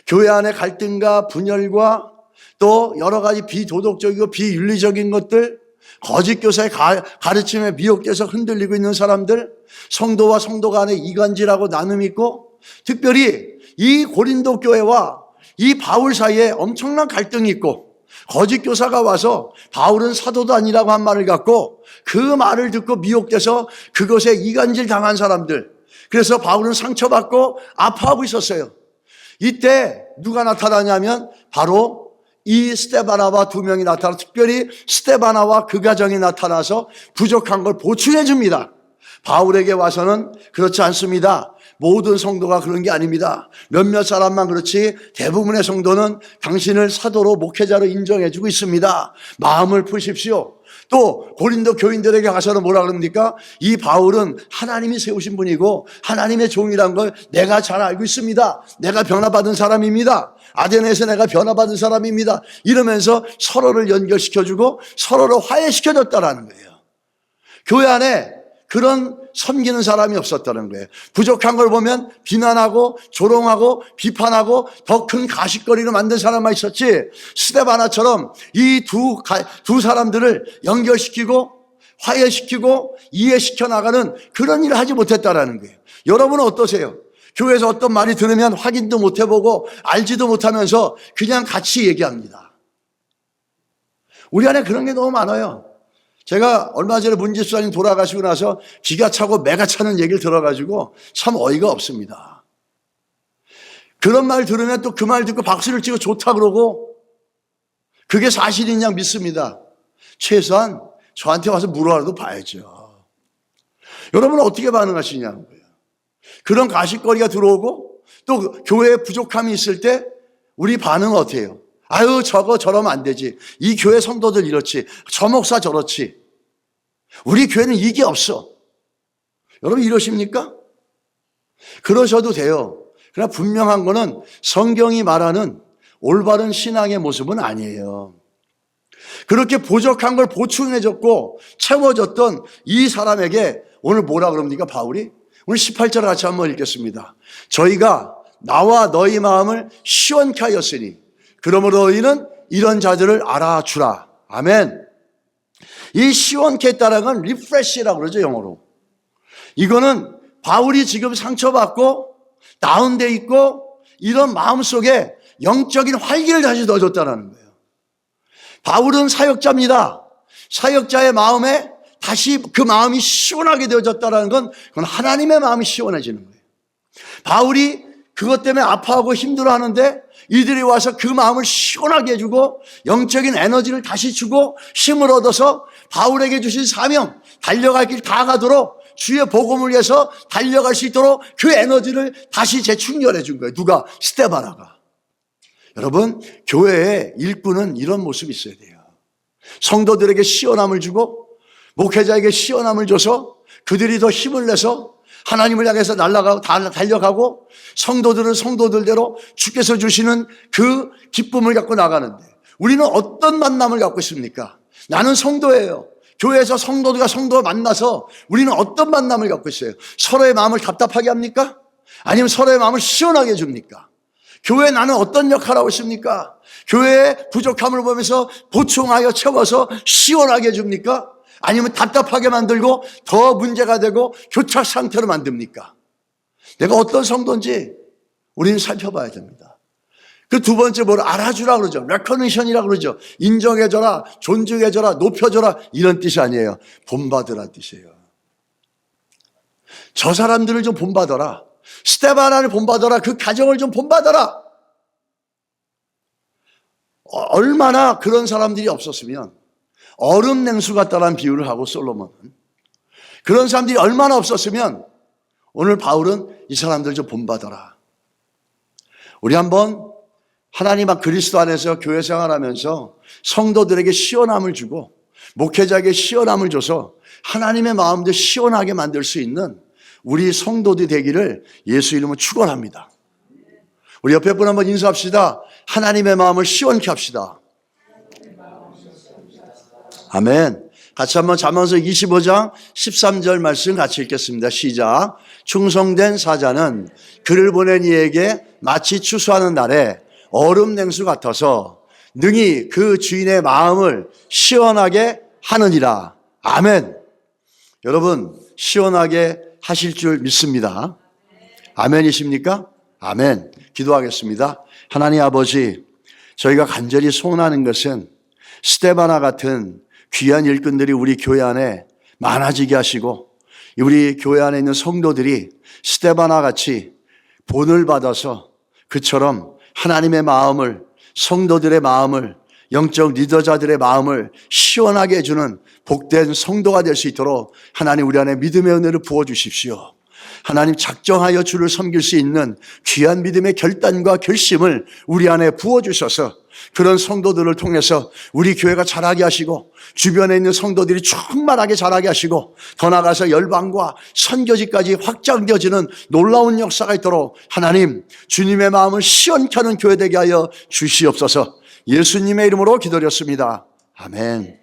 교회 안의 갈등과 분열과 또 여러 가지 비도덕적이고 비윤리적인 것들, 거짓 교사의 가르침에 미혹돼서 흔들리고 있는 사람들, 성도와 성도 간의 이간질하고 나눔이 있고, 특별히 이 고린도 교회와 이 바울 사이에 엄청난 갈등이 있고, 거짓 교사가 와서 바울은 사도도 아니라고 한 말을 갖고 그 말을 듣고 미혹돼서 그것에 이간질 당한 사람들, 그래서 바울은 상처받고 아파하고 있었어요. 이때 누가 나타나냐면 바로 이 스데바나와 두 명이 나타나, 특별히 스데바나와 그 가정이 나타나서 부족한 걸 보충해 줍니다. 바울에게 와서는 그렇지 않습니다. 모든 성도가 그런 게 아닙니다. 몇몇 사람만 그렇지 대부분의 성도는 당신을 사도로 목회자로 인정해주고 있습니다. 마음을 푸십시오. 또 고린도 교인들에게 가서는 뭐라 그럽니까? 이 바울은 하나님이 세우신 분이고 하나님의 종이란 걸 내가 잘 알고 있습니다. 내가 변화받은 사람입니다. 아데네에서 내가 변화받은 사람입니다. 이러면서 서로를 연결시켜주고 서로를 화해시켜줬다라는 거예요. 교회 안에 그런 섬기는 사람이 없었다는 거예요. 부족한 걸 보면 비난하고 조롱하고 비판하고 더 큰 가십거리를 만든 사람만 있었지, 스데바나처럼 이 두 사람들을 연결시키고 화해시키고 이해시켜 나가는 그런 일을 하지 못했다라는 거예요. 여러분은 어떠세요? 교회에서 어떤 말이 들으면 확인도 못 해보고 알지도 못하면서 그냥 같이 얘기합니다. 우리 안에 그런 게 너무 많아요. 제가 얼마 전에 문집사님 돌아가시고 나서 기가 차고 매가 차는 얘기를 들어가지고 참 어이가 없습니다. 그런 말 들으면 또 그 말 듣고 박수를 치고 좋다 그러고 그게 사실인 양 믿습니다. 최소한 저한테 와서 물어라도 봐야죠. 여러분은 어떻게 반응하시냐는 거예요. 그런 가십거리가 들어오고 또 교회에 부족함이 있을 때 우리 반응은 어때요? 아유, 저거 저러면 안 되지. 이 교회 성도들 이렇지. 저 목사 저렇지. 우리 교회는 이게 없어. 여러분 이러십니까? 그러셔도 돼요. 그러나 분명한 거는 성경이 말하는 올바른 신앙의 모습은 아니에요. 그렇게 부족한 걸 보충해줬고 채워줬던 이 사람에게 오늘 뭐라 그럽니까, 바울이? 오늘 18절 같이 한번 읽겠습니다. 저희가 나와 너희 마음을 시원케 하였으니 그러므로 너희는 이런 자들을 알아주라. 아멘. 이 시원케 했다는 건 리프레시라고 그러죠, 영어로. 이거는 바울이 지금 상처받고 다운돼 있고 이런 마음속에 영적인 활기를 다시 넣어줬다는 거예요. 바울은 사역자입니다. 사역자의 마음에 다시 그 마음이 시원하게 되어졌다는 건 그건 하나님의 마음이 시원해지는 거예요. 바울이 그것 때문에 아파하고 힘들어하는데 이들이 와서 그 마음을 시원하게 해주고 영적인 에너지를 다시 주고 힘을 얻어서 바울에게 주신 사명, 달려갈 길 다 가도록 주의 복음을 위해서 달려갈 수 있도록 그 에너지를 다시 재충전해 준 거예요. 누가? 스데바나가. 여러분, 교회의 일꾼은 이런 모습이 있어야 돼요. 성도들에게 시원함을 주고 목회자에게 시원함을 줘서 그들이 더 힘을 내서 하나님을 향해서 달려가고 성도들은 성도들대로 주께서 주시는 그 기쁨을 갖고 나가는데 우리는 어떤 만남을 갖고 있습니까? 나는 성도예요. 교회에서 성도들과 성도를 만나서 우리는 어떤 만남을 갖고 있어요? 서로의 마음을 답답하게 합니까? 아니면 서로의 마음을 시원하게 해줍니까? 교회에 나는 어떤 역할을 하고 있습니까? 교회의 부족함을 보면서 보충하여 채워서 시원하게 해줍니까? 아니면 답답하게 만들고 더 문제가 되고 교착 상태로 만듭니까? 내가 어떤 성도인지 우리는 살펴봐야 됩니다. 그 두 번째 뭘 알아주라 그러죠. 레커니션이라 그러죠. 인정해줘라, 존중해줘라, 높여줘라 이런 뜻이 아니에요. 본받으라 뜻이에요. 저 사람들을 좀 본받아라. 스데바나를 본받아라. 그 가정을 좀 본받아라. 얼마나 그런 사람들이 없었으면 얼음 냉수 같다라는 비유를 하고 솔로몬은 그런 사람들이 얼마나 없었으면 오늘 바울은 이 사람들 좀 본받아라. 우리 한번 하나님 그리스도 안에서 교회 생활하면서 성도들에게 시원함을 주고 목회자에게 시원함을 줘서 하나님의 마음도 시원하게 만들 수 있는 우리 성도들이 되기를 예수 이름으로 축원합니다. 우리 옆에 분 한번 인사합시다. 하나님의 마음을 시원케 합시다. 아멘. 같이 한번 잠언서 25장 13절 말씀 같이 읽겠습니다. 시작. 충성된 사자는 그를 보낸 이에게 마치 추수하는 날에 얼음 냉수 같아서 능히 그 주인의 마음을 시원하게 하느니라. 아멘. 여러분 시원하게 하실 줄 믿습니다. 아멘이십니까? 아멘. 기도하겠습니다. 하나님 아버지, 저희가 간절히 소원하는 것은 스데바나 같은 귀한 일꾼들이 우리 교회 안에 많아지게 하시고 우리 교회 안에 있는 성도들이 스데바나 같이 본을 받아서 그처럼 하나님의 마음을, 성도들의 마음을, 영적 리더자들의 마음을 시원하게 해주는 복된 성도가 될 수 있도록 하나님 우리 안에 믿음의 은혜를 부어주십시오. 하나님 작정하여 주를 섬길 수 있는 귀한 믿음의 결단과 결심을 우리 안에 부어주셔서 그런 성도들을 통해서 우리 교회가 자라게 하시고 주변에 있는 성도들이 충만하게 자라게 하시고 더 나아가서 열방과 선교지까지 확장되어지는 놀라운 역사가 있도록 하나님 주님의 마음을 시원케 하는 교회 되게 하여 주시옵소서. 예수님의 이름으로 기도드렸습니다. 아멘.